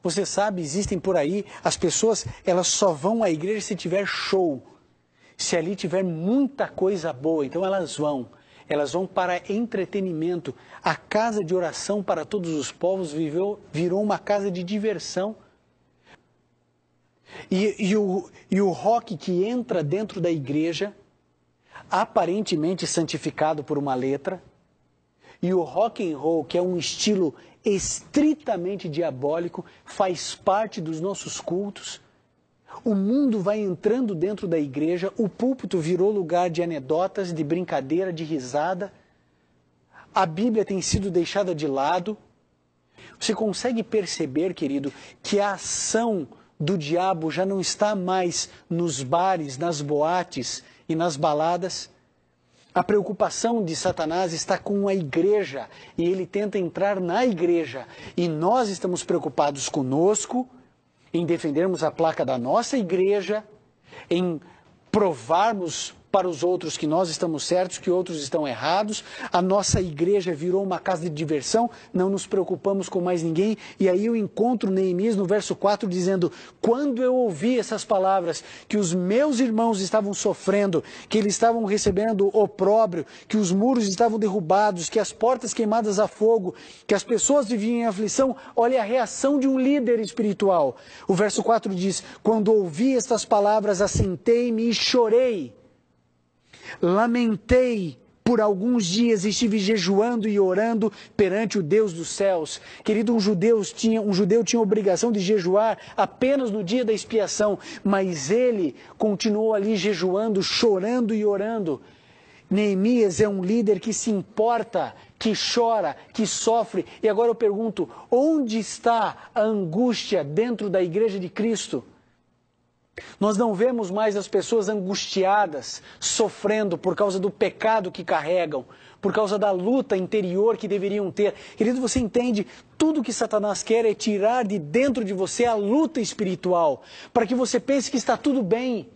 Você sabe, existem por aí, as pessoas, elas só vão à igreja se tiver show. Se ali tiver muita coisa boa, então elas vão. Elas vão para entretenimento. A casa de oração para todos os povos virou uma casa de diversão. E o rock que entra dentro da igreja, aparentemente santificado por uma letra, e o rock and roll, que é um estilo estritamente diabólico, faz parte dos nossos cultos. O mundo vai entrando dentro da igreja, o púlpito virou lugar de anedotas, de brincadeira, de risada. A Bíblia tem sido deixada de lado. Você consegue perceber, querido, que a ação do diabo já não está mais nos bares, nas boates e nas baladas? A preocupação de Satanás está com a igreja e ele tenta entrar na igreja. E nós estamos preocupados conosco, em defendermos a placa da nossa igreja, em provarmos para os outros que nós estamos certos, que outros estão errados. A nossa igreja virou uma casa de diversão, não nos preocupamos com mais ninguém. E aí eu encontro Neemias no verso 4 dizendo: quando eu ouvi essas palavras, que os meus irmãos estavam sofrendo, que eles estavam recebendo opróbrio, que os muros estavam derrubados, que as portas queimadas a fogo, que as pessoas viviam em aflição, olha a reação de um líder espiritual. O verso 4 diz: quando ouvi estas palavras, assentei-me e chorei. Lamentei por alguns dias, estive jejuando e orando perante o Deus dos céus. Querido, um judeu tinha a obrigação de jejuar apenas no dia da expiação, mas ele continuou ali jejuando, chorando e orando. Neemias é um líder que se importa, que chora, que sofre. E agora eu pergunto, onde está a angústia dentro da igreja de Cristo? Nós não vemos mais as pessoas angustiadas, sofrendo por causa do pecado que carregam, por causa da luta interior que deveriam ter. Querido, você entende? Tudo que Satanás quer é tirar de dentro de você a luta espiritual, para que você pense que está tudo bem.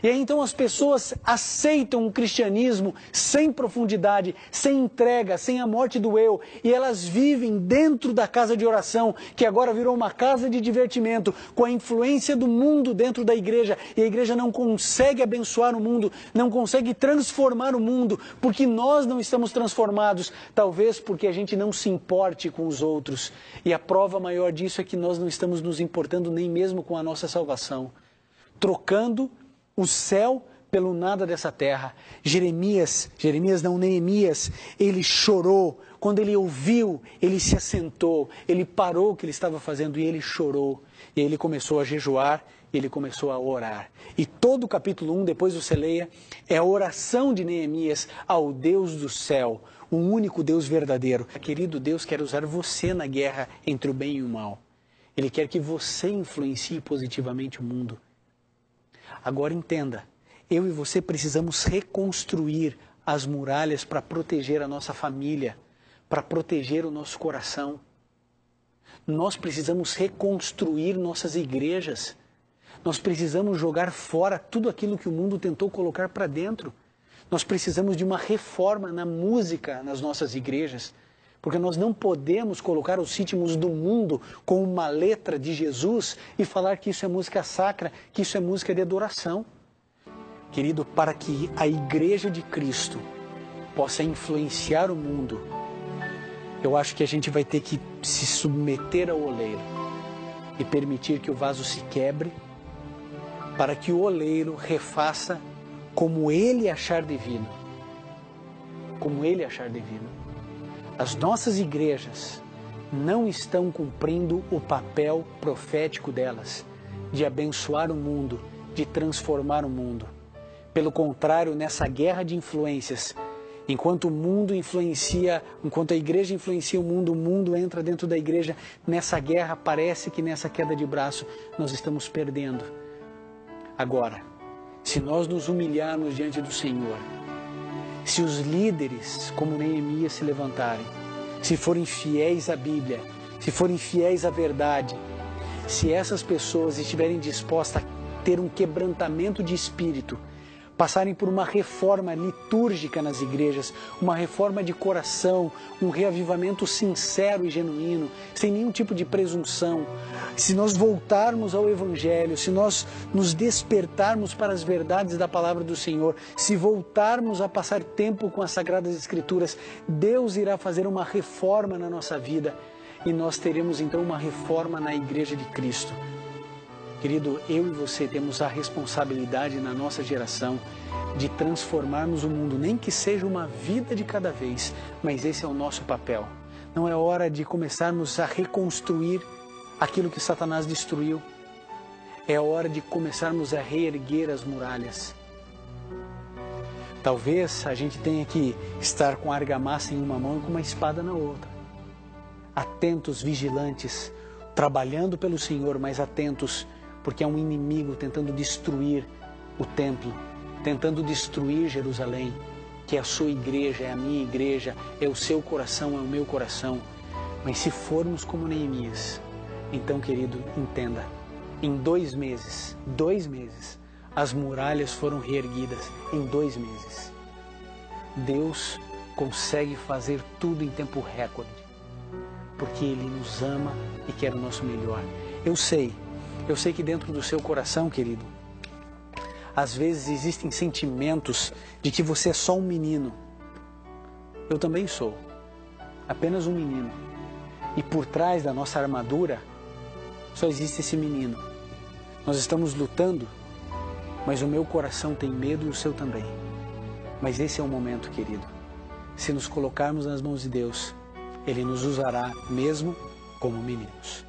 E aí então as pessoas aceitam um cristianismo sem profundidade, sem entrega, sem a morte do eu. E elas vivem dentro da casa de oração, que agora virou uma casa de divertimento, com a influência do mundo dentro da igreja. E a igreja não consegue abençoar o mundo, não consegue transformar o mundo, porque nós não estamos transformados. Talvez porque a gente não se importe com os outros. E a prova maior disso é que nós não estamos nos importando nem mesmo com a nossa salvação. Trocando o céu pelo nada dessa terra. Neemias, ele chorou. Quando ele ouviu, ele se assentou, ele parou o que ele estava fazendo e ele chorou. E aí ele começou a jejuar, ele começou a orar. E todo o capítulo 1, depois você leia, é a oração de Neemias ao Deus do céu, o único Deus verdadeiro. Querido, Deus quer usar você na guerra entre o bem e o mal. Ele quer que você influencie positivamente o mundo. Agora entenda, eu e você precisamos reconstruir as muralhas para proteger a nossa família, para proteger o nosso coração. Nós precisamos reconstruir nossas igrejas. Nós precisamos jogar fora tudo aquilo que o mundo tentou colocar para dentro. Nós precisamos de uma reforma na música nas nossas igrejas, porque nós não podemos colocar os ritmos do mundo com uma letra de Jesus e falar que isso é música sacra, que isso é música de adoração. Querido, para que a igreja de Cristo possa influenciar o mundo, eu acho que a gente vai ter que se submeter ao oleiro e permitir que o vaso se quebre, para que o oleiro refaça como ele achar devido. Como ele achar devido. As nossas igrejas não estão cumprindo o papel profético delas, de abençoar o mundo, de transformar o mundo. Pelo contrário, nessa guerra de influências, enquanto a igreja influencia o mundo entra dentro da igreja. Nessa guerra, parece que nessa queda de braço, nós estamos perdendo. Agora, se nós nos humilharmos diante do Senhor, se os líderes, como Neemias, se levantarem, se forem fiéis à Bíblia, se forem fiéis à verdade, se essas pessoas estiverem dispostas a ter um quebrantamento de espírito passarem por uma reforma litúrgica nas igrejas, uma reforma de coração, um reavivamento sincero e genuíno, sem nenhum tipo de presunção. Se nós voltarmos ao Evangelho, se nós nos despertarmos para as verdades da palavra do Senhor, se voltarmos a passar tempo com as Sagradas Escrituras, Deus irá fazer uma reforma na nossa vida e nós teremos então uma reforma na Igreja de Cristo. Querido, eu e você temos a responsabilidade na nossa geração de transformarmos o mundo, nem que seja uma vida de cada vez, mas esse é o nosso papel. Não é hora de começarmos a reconstruir aquilo que Satanás destruiu. É hora de começarmos a reerguer as muralhas. Talvez a gente tenha que estar com a argamassa em uma mão e com uma espada na outra. Atentos, vigilantes, trabalhando pelo Senhor, mas atentos, porque é um inimigo tentando destruir o templo, tentando destruir Jerusalém, que é a sua igreja, é a minha igreja, é o seu coração, é o meu coração. Mas se formos como Neemias, então, querido, entenda, em 2 meses, as muralhas foram reerguidas, em 2 meses. Deus consegue fazer tudo em tempo recorde, porque Ele nos ama e quer o nosso melhor. Eu sei que dentro do seu coração, querido, às vezes existem sentimentos de que você é só um menino. Eu também sou, apenas um menino. E por trás da nossa armadura, só existe esse menino. Nós estamos lutando, mas o meu coração tem medo e o seu também. Mas esse é o momento, querido. Se nos colocarmos nas mãos de Deus, Ele nos usará mesmo como meninos.